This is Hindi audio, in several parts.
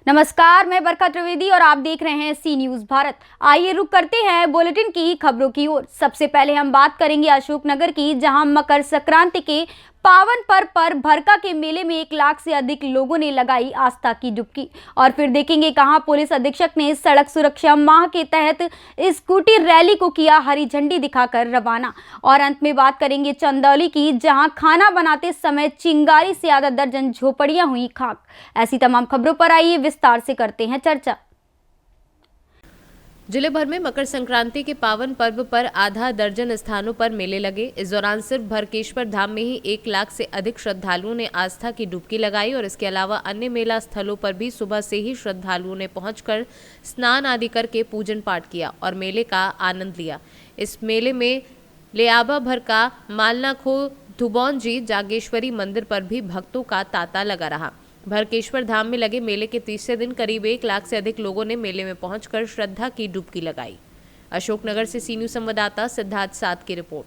नमस्कार, मैं बरखा त्रिवेदी और आप देख रहे हैं सी न्यूज भारत। आइए रुक करते हैं बुलेटिन की खबरों की ओर। सबसे पहले हम बात करेंगे अशोकनगर की, जहां मकर संक्रांति के पावन पर्व पर भरका के मेले में 1 लाख से अधिक लोगों ने लगाई आस्था की डुबकी। और फिर देखेंगे कहां पुलिस अधीक्षक ने सड़क सुरक्षा माह के तहत स्कूटी रैली को किया हरी झंडी दिखाकर रवाना। और अंत में बात करेंगे चंदौली की, जहां खाना बनाते समय चिंगारी से आधा दर्जन झोपड़ियां हुई खाक। ऐसी तमाम खबरों पर आइए विस्तार से करते हैं चर्चा। जिले भर में मकर संक्रांति के पावन पर्व पर आधा दर्जन स्थानों पर मेले लगे। इस दौरान सिर्फ भरकेश्वर धाम में ही 1 लाख से अधिक श्रद्धालुओं ने आस्था की डुबकी लगाई और इसके अलावा अन्य मेला स्थलों पर भी सुबह से ही श्रद्धालुओं ने पहुंचकर स्नान आदि करके पूजन पाठ किया और मेले का आनंद लिया। इस मेले में लेआबा भरका, मालनाखो, धुबौंजी, जागेश्वरी मंदिर पर भी भक्तों का तांता लगा रहा। भरकेश्वर धाम में लगे मेले के तीसरे दिन करीब 1 लाख से अधिक लोगों ने मेले में पहुंचकर श्रद्धा की डुबकी लगाई। अशोकनगर से सी न्यूज संवाददाता सिद्धार्थ साथ की रिपोर्ट।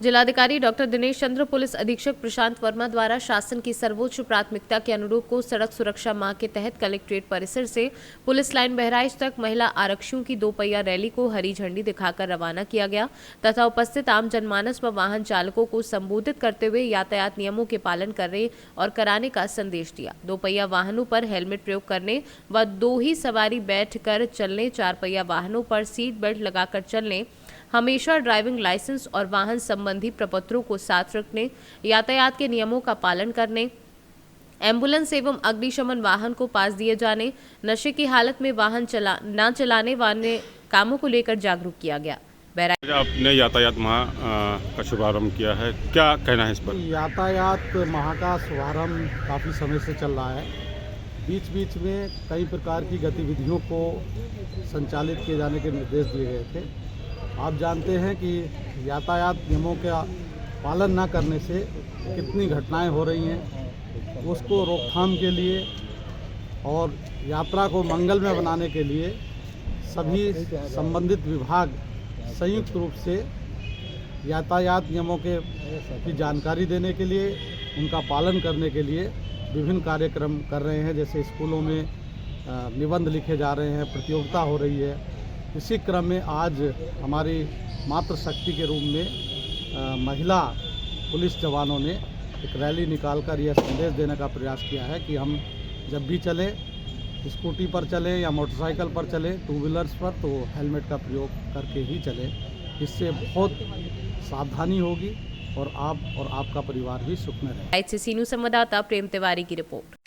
जिलाधिकारी डॉक्टर दिनेश चंद्र, पुलिस अधीक्षक प्रशांत वर्मा द्वारा शासन की सर्वोच्च प्राथमिकता के अनुरूप को सड़क सुरक्षा माह के तहत कलेक्ट्रेट परिसर से पुलिस लाइन बहराइच तक महिला आरक्षियों की 2 पहिया रैली को हरी झंडी दिखाकर रवाना किया गया तथा उपस्थित आम जनमानस व वाहन चालकों को संबोधित करते हुए यातायात नियमों के पालन करने और कराने का संदेश दिया। 2 पहिया वाहनों पर हेलमेट प्रयोग करने व 2 ही सवारी बैठ कर चलने, 4 पहिया वाहनों पर सीट बेल्ट लगाकर चलने, हमेशा ड्राइविंग लाइसेंस और वाहन संबंधी प्रपत्रों को साथ रखने, यातायात के नियमों का पालन करने, एम्बुलेंस एवं अग्निशमन वाहन को पास दिए जाने, नशे की हालत में वाहन न चलाने वाले कामों को लेकर जागरूक किया गया। आपने यातायात माह का शुभारंभ किया है, क्या कहना है इस पर? यातायात माह का शुभारंभ काफ़ी समय से चल रहा है। बीच बीच में कई प्रकार की गतिविधियों को संचालित किए जाने के निर्देश दिए गए थे। आप जानते हैं कि यातायात नियमों का पालन न करने से कितनी घटनाएं हो रही हैं। उसको रोकथाम के लिए और यात्रा को मंगलमय बनाने के लिए सभी संबंधित विभाग संयुक्त रूप से यातायात नियमों की जानकारी देने के लिए, उनका पालन करने के लिए विभिन्न कार्यक्रम कर रहे हैं। जैसे स्कूलों में निबंध लिखे जा रहे हैं, प्रतियोगिता हो रही है। इसी क्रम में आज हमारी मातृशक्ति के रूप में महिला पुलिस जवानों ने एक रैली निकालकर यह संदेश देने का प्रयास किया है कि हम जब भी चलें, स्कूटी पर चलें या मोटरसाइकिल पर चलें, 2 व्हीलर्स पर, तो हेलमेट का प्रयोग करके ही चलें। इससे बहुत सावधानी होगी और आप और आपका परिवार भी सुख में रहेगा। सी न्यूज संवाददाता प्रेम तिवारी की रिपोर्ट।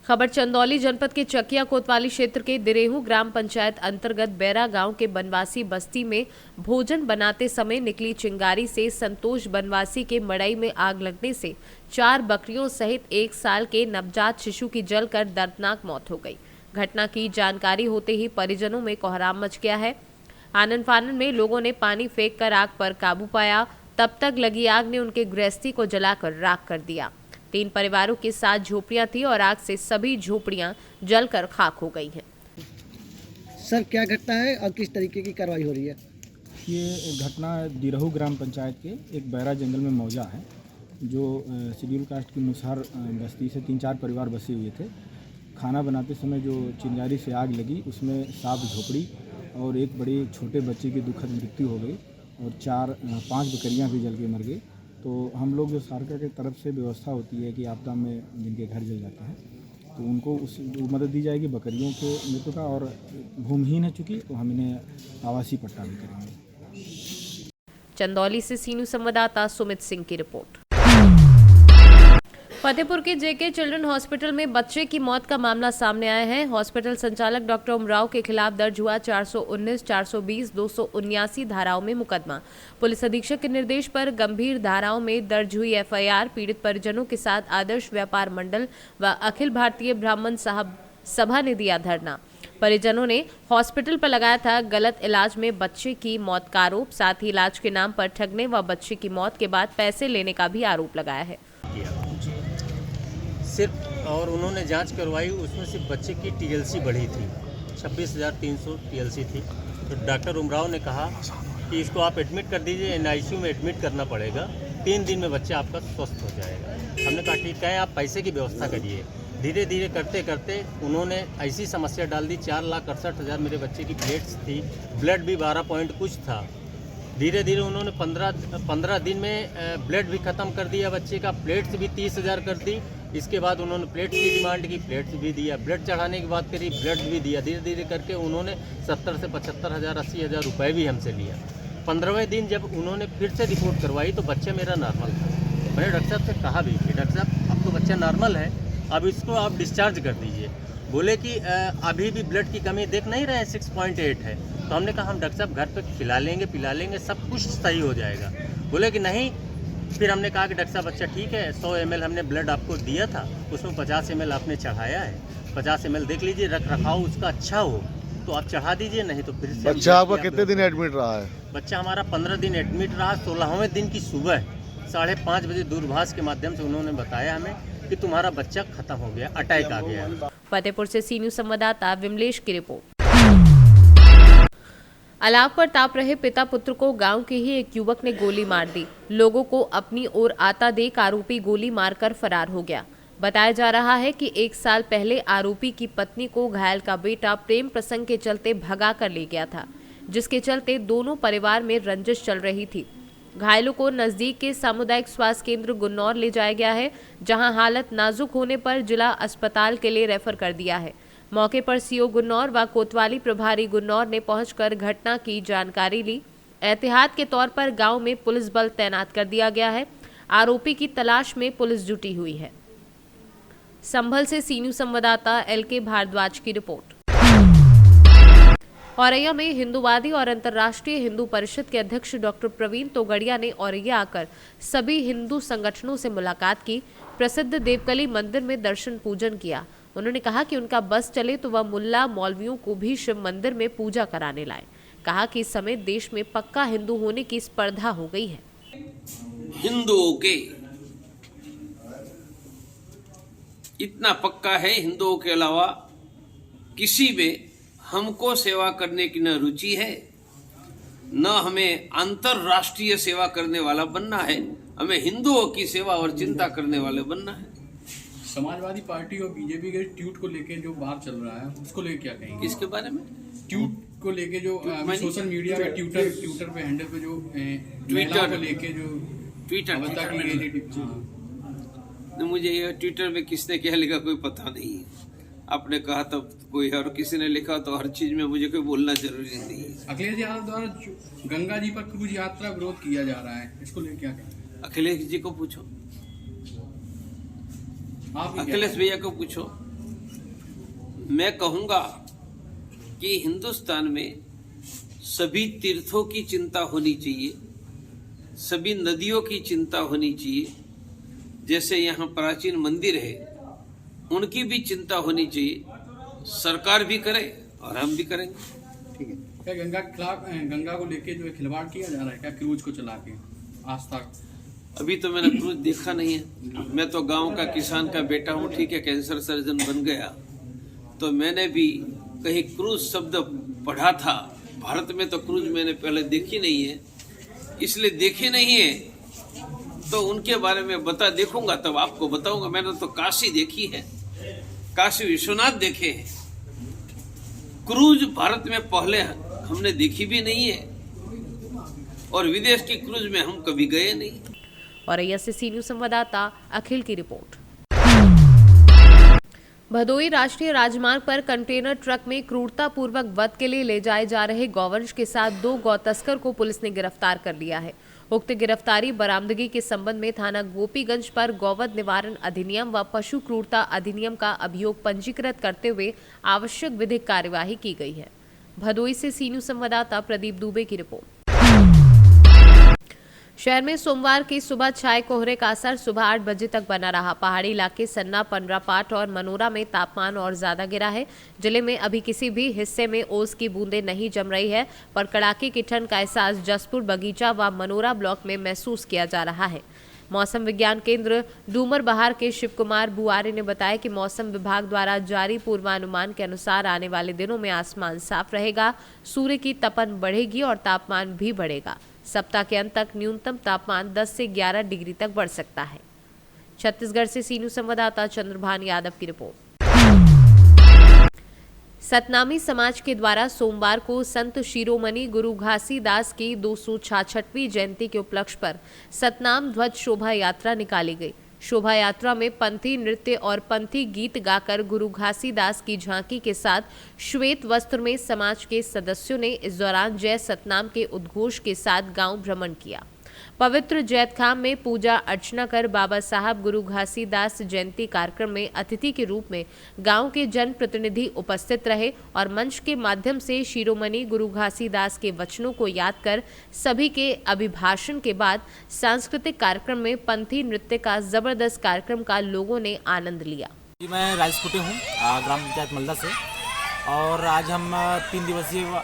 खबर चंदौली जनपद के चकिया कोतवाली क्षेत्र के दिरेहू ग्राम पंचायत अंतर्गत बैरा गांव के बनवासी बस्ती में भोजन बनाते समय निकली चिंगारी से संतोष बनवासी के मड़ई में आग लगने से 4 बकरियों सहित 1 साल के नवजात शिशु की जलकर दर्दनाक मौत हो गई। घटना की जानकारी होते ही परिजनों में कोहराम मच गया है। आनन फानन में लोगों ने पानी फेंक कर आग पर काबू पाया। तब तक लगी आग ने उनके गृहस्थी को जलाकर राख कर दिया। 3 परिवारों के साथ झोपड़ियां थी और आग से सभी झोपड़ियां जलकर खाक हो गई हैं। सर, क्या घटना है और किस तरीके की कार्रवाई हो रही है? ये घटना दिरहू ग्राम पंचायत के एक बैरा जंगल में मौजा है, जो शेड्यूल कास्ट के अनुसार बस्ती से 3-4 परिवार बसे हुए थे। खाना बनाते समय जो चिंगारी से आग लगी, उसमें 7 झोपड़ी और एक बड़े छोटे बच्चे की दुखद मृत्यु हो गई और 5 बकरियां भी जल के मर गई। तो हम लोग जो सरकार की तरफ से व्यवस्था होती है कि आपदा में जिनके घर जल जाता है तो उनको उस मदद दी जाएगी बकरियों के मृत्यु का, और भूमिहीन है चूँकि तो हम इन्हें आवासीय पट्टा भी करेंगे। चंदौली से सी न्यूज संवाददाता सुमित सिंह की रिपोर्ट। फतेहपुर के जेके चिल्ड्रन हॉस्पिटल में बच्चे की मौत का मामला सामने आया है। हॉस्पिटल संचालक डॉक्टर उमराव के खिलाफ दर्ज हुआ 419, 420, 279 धाराओं में मुकदमा। पुलिस अधीक्षक के निर्देश पर गंभीर धाराओं में दर्ज हुई एफआईआर पीड़ित परिजनों के साथ आदर्श व्यापार मंडल व अखिल भारतीय ब्राह्मण सभा ने दिया धरना। परिजनों ने हॉस्पिटल पर लगाया था गलत इलाज में बच्चे की मौत का आरोप, साथ ही इलाज के नाम पर ठगने व बच्चे की मौत के बाद पैसे लेने का भी आरोप लगाया है। सिर्फ और उन्होंने जांच करवाई, उसमें सिर्फ बच्चे की टीएलसी बढ़ी थी, 26,300 टीएलसी थी। तो डॉक्टर उमराव ने कहा कि इसको आप एडमिट कर दीजिए, NICU में एडमिट करना पड़ेगा, 3 दिन में बच्चा आपका स्वस्थ हो जाएगा। हमने कहा ठीक है, आप पैसे की व्यवस्था करिए। धीरे धीरे करते करते उन्होंने ऐसी समस्या डाल दी, 4,68,000 मेरे बच्चे की प्लेट्स थी, ब्लड भी 12 पॉइंट कुछ था। धीरे धीरे उन्होंने 15 दिन में ब्लड भी ख़त्म कर दिया बच्चे का, प्लेट्स भी 30,000 कर दी। इसके बाद उन्होंने प्लेट्स की डिमांड की, प्लेट्स भी दिया, ब्लड चढ़ाने की बात करी, ब्लड भी दिया। धीरे धीरे करके उन्होंने 70 से 75,000 80,000 रुपये भी हमसे लिया। 15वें दिन जब उन्होंने फिर से रिपोर्ट करवाई तो बच्चा मेरा नॉर्मल था। मैंने डॉक्टर साहब से कहा भी कि डॉक्टर साहब अब तो बच्चा नॉर्मल है, अब इसको आप डिस्चार्ज कर दीजिए। बोले कि अभी भी ब्लड की कमी देख नहीं रहे हैं, 6.8 है। तो हमने कहा हम डॉक्टर साहब घर पे खिला लेंगे पिला लेंगे, सब कुछ सही हो जाएगा। बोले कि नहीं। फिर हमने कहा कि डॉक्टर साहब अच्छा ठीक है, 100 ml हमने ब्लड आपको दिया था, उसमें 50 ml आपने चढ़ाया है, 50 ml देख लीजिए, रख रखाव उसका अच्छा हो तो आप चढ़ा दीजिए, नहीं तो फिर से। बच्चा आपका कितने दिन एडमिट रहा है? बच्चा हमारा 15 दिन एडमिट रहा। 16वें दिन की सुबह 5:30 बजे दूरभाष के माध्यम से उन्होंने बताया हमें कि तुम्हारा बच्चा खत्म हो गया, अटैक आ गया। फतेहपुर से सी न्यूज संवाददाता विमलेश की रिपोर्ट। अलाव पर ताप रहे पिता पुत्र को गांव के ही एक युवक ने गोली मार दी। लोगों को अपनी ओर आता देख आरोपी गोली मारकर फरार हो गया। बताया जा रहा है कि 1 साल पहले आरोपी की पत्नी को घायल का बेटा प्रेम प्रसंग के चलते भगा कर ले गया था, जिसके चलते दोनों परिवार में रंजिश चल रही थी। घायलों को नजदीक के सामुदायिक स्वास्थ्य केंद्र गुन्नौर ले जाया गया है, जहां हालत नाजुक होने पर जिला अस्पताल के लिए रेफर कर दिया है। मौके पर सीओ गुन्नौर व कोतवाली प्रभारी गुन्नौर ने पहुंचकर घटना की जानकारी ली। एहतियात के तौर पर गांव में पुलिस बल तैनात कर दिया गया है। आरोपी की तलाश में पुलिस जुटी हुई है। संभल से सी न्यूज संवाददाता LK भारद्वाज की रिपोर्ट। औरैया में हिंदूवादी और अंतर्राष्ट्रीय हिंदू परिषद के अध्यक्ष डॉक्टर प्रवीण तोगड़िया ने औरैया आकर सभी हिंदू संगठनों से मुलाकात की। प्रसिद्ध देवकली मंदिर में दर्शन पूजन किया। उन्होंने कहा कि उनका बस चले तो वह मुल्ला मौलवियों को भी शिव मंदिर में पूजा कराने लाए। कहा कि इस समय देश में पक्का हिंदू होने की स्पर्धा हो गई है। हिंदुओं के इतना पक्का है, हिंदुओं के अलावा किसी में हमको सेवा करने की न रुचि है, न हमें अंतरराष्ट्रीय सेवा करने वाला बनना है। हमें हिंदुओं की सेवा और चिंता करने वाले बनना है। समाजवादी पार्टी और बीजेपी के ट्वीट को लेके जो बाहर चल रहा है उसको लेके क्या कहेंगे? किसके बारे में? ट्वीट को लेके जो सोशल मीडिया पे ट्विटर पे हैंडल पे जो ट्विटर को लेके जो ट्विटर मुझे ये ट्विटर में किसने क्या लिखा कोई पता नहीं है। आपने कहा तब कोई और किसी ने लिखा तो हर चीज में मुझे कोई बोलना जरूरी नहीं है। अखिलेश यादव द्वारा गंगा जी पर क्रूज यात्रा विरोध किया जा रहा है, इसको लेके क्या कहेंगे? अखिलेश जी को पूछो, आप अखिलेश भैया को पूछो। मैं कहूंगा कि हिंदुस्तान में सभी तीर्थों की चिंता होनी चाहिए, सभी नदियों की चिंता होनी चाहिए। जैसे यहाँ प्राचीन मंदिर है, उनकी भी चिंता होनी चाहिए। सरकार भी करे और हम भी करेंगे। ठीक है। क्या गंगा के खिलाफ, गंगा को लेके जो खिलवाड़ किया जा रहा है क्या क्रूज को चला के आज तक? अभी तो मैंने क्रूज देखा नहीं है। मैं तो गांव का किसान का बेटा हूँ, ठीक है, कैंसर सर्जन बन गया तो मैंने भी कहीं क्रूज शब्द पढ़ा था। भारत में तो क्रूज मैंने पहले देखी नहीं है, इसलिए देखी नहीं है तो उनके बारे में देखूंगा तब आपको बताऊंगा। मैंने तो काशी देखी है, काशी विश्वनाथ देखे हैं। क्रूज भारत में पहले हमने देखी भी नहीं है और विदेश की क्रूज में हम कभी गए नहीं। औरैया से सी न्यूज संवाददाता अखिल की रिपोर्ट। भदोई राष्ट्रीय राजमार्ग पर कंटेनर ट्रक में क्रूरतापूर्वक वध के लिए ले जाए जा रहे गौवंश के साथ 2 गौ तस्कर को पुलिस ने गिरफ्तार कर लिया है। उक्त गिरफ्तारी बरामदगी के संबंध में थाना गोपीगंज पर गौवध निवारण अधिनियम व पशु क्रूरता अधिनियम का अभियोग पंजीकृत करते हुए आवश्यक विधिक कार्यवाही की गई है। भदोई से सी न्यूज संवाददाता प्रदीप दुबे की रिपोर्ट। शहर में सोमवार की सुबह छाए कोहरे का असर सुबह 8 बजे तक बना रहा। पहाड़ी इलाके सन्ना, पंडरापाट और मनोरा में तापमान और ज्यादा गिरा है। जिले में अभी किसी भी हिस्से में ओस की बूंदें नहीं जम रही है, पर कड़ाके की ठंड का एहसास जसपुर, बगीचा व मनोरा ब्लॉक में महसूस किया जा रहा है। मौसम विज्ञान केंद्र डूमर बहार के शिव कुमार बुआरे ने बताया कि मौसम विभाग द्वारा जारी पूर्वानुमान के अनुसार आने वाले दिनों में आसमान साफ रहेगा, सूर्य की तपन बढ़ेगी और तापमान भी बढ़ेगा। सप्ताह के अंत तक न्यूनतम तापमान 10 से 11 डिग्री तक बढ़ सकता है। छत्तीसगढ़ से सी न्यूज संवाददाता चंद्रभान यादव की रिपोर्ट। सतनामी समाज के द्वारा सोमवार को संत शिरोमणि गुरु घासीदास की 266वीं जयंती के उपलक्ष्य पर सतनाम ध्वज शोभा यात्रा निकाली गई। शोभा यात्रा में पंथी नृत्य और पंथी गीत गाकर गुरु घासीदास की झांकी के साथ श्वेत वस्त्र में समाज के सदस्यों ने इस दौरान जय सतनाम के उद्घोष के साथ गांव भ्रमण किया। पवित्र जैतखाम में पूजा अर्चना कर बाबा साहब गुरु घासीदास जयंती कार्यक्रम में अतिथि के रूप में गांव के जनप्रतिनिधि उपस्थित रहे और मंच के माध्यम से शिरोमणि गुरु घासीदास के वचनों को याद कर सभी के अभिभाषण के बाद सांस्कृतिक कार्यक्रम में पंथी नृत्य का जबरदस्त कार्यक्रम का लोगों ने आनंद लिया। मैं राजेश कुटे हूँ ग्राम पंचायत मलदा से, और आज हम 3 दिवसीय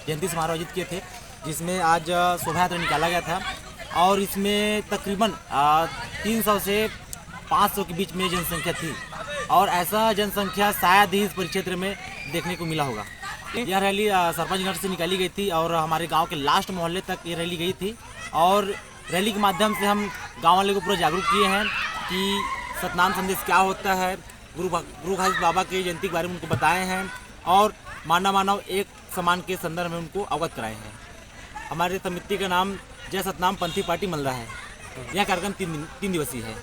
जयंती समारोह आयोजित किए थे, जिसमें आज शोभा यात्रा निकाला गया था और इसमें तकरीबन 300 से 500 के बीच में जनसंख्या थी और ऐसा जनसंख्या शायद ही इस परिक्षेत्र में देखने को मिला होगा। यह रैली सरपंच घर से निकाली गई थी और हमारे गांव के लास्ट मोहल्ले तक ये रैली गई थी और रैली के माध्यम से हम गांव वाले को पूरा जागरूक किए हैं कि सतनाम संदेश क्या होता है, गुरु घासीदास बाबा की जयंती के बारे में उनको बताए हैं और मानव एक समान के संदर्भ में उनको अवगत कराए हैं। हमारे समिति का नाम जय सतनाम पंथी पार्टी मलदा है। यह कार्यक्रम 3 दिवसीय है।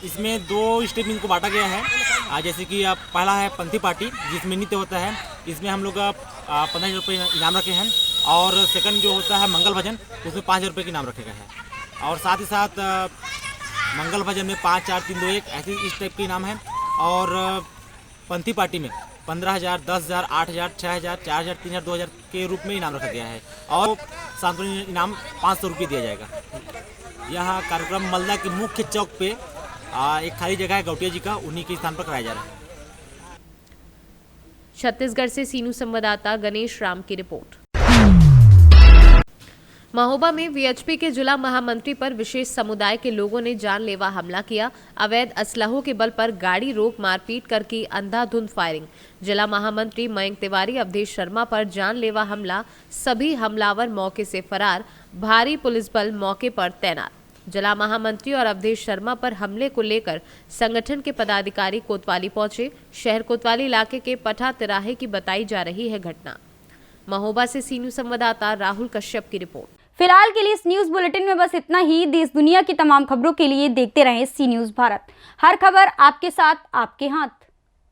इसमें 2 स्टेप इनको बांटा गया है। जैसे कि पहला है पंथी पार्टी, जिसमें नृत्य होता है, इसमें हम लोग 15,000 रुपये इनाम रखे हैं और सेकंड जो होता है मंगल भजन, उसमें 5,000 रुपये के इनाम रखे गए हैं और साथ ही साथ मंगल भजन में 5, 4, 3, 2, 1 ऐसे इस टाइप के इनाम हैं और पंथी पार्टी में 15,000, 10,000, 8,000, 6,000, 4,000, 3,000, 2,000 के रूप में इनाम रखा गया है और सांत्वनिक इनाम 500 रुपये दिया जाएगा। यह कार्यक्रम मलदा के मुख्य चौक पे एक खाली जगह है गौटिया जी का, उन्हीं के स्थान पर कराया जा रहा है। छत्तीसगढ़ से सीनू संवाददाता गणेश राम की रिपोर्ट। महोबा में वीएचपी के जिला महामंत्री पर विशेष समुदाय के लोगों ने जानलेवा हमला किया। अवैध असलहों के बल पर गाड़ी रोक मारपीट कर की अंधाधुंध फायरिंग। जिला महामंत्री मयंक तिवारी अवधेश शर्मा पर जानलेवा हमला, सभी हमलावर मौके से फरार, भारी पुलिस बल मौके पर तैनात। जिला महामंत्री और अवधेश शर्मा पर हमले को लेकर संगठन के पदाधिकारी कोतवाली पहुंचे। शहर कोतवाली इलाके के पठा तिराहे की बताई जा रही है घटना। महोबा से सीनू संवाददाता राहुल कश्यप की रिपोर्ट। फिलहाल के लिए इस न्यूज बुलेटिन में बस इतना ही। देश दुनिया की तमाम खबरों के लिए देखते रहें सी न्यूज भारत। हर खबर आपके साथ, आपके हाथ।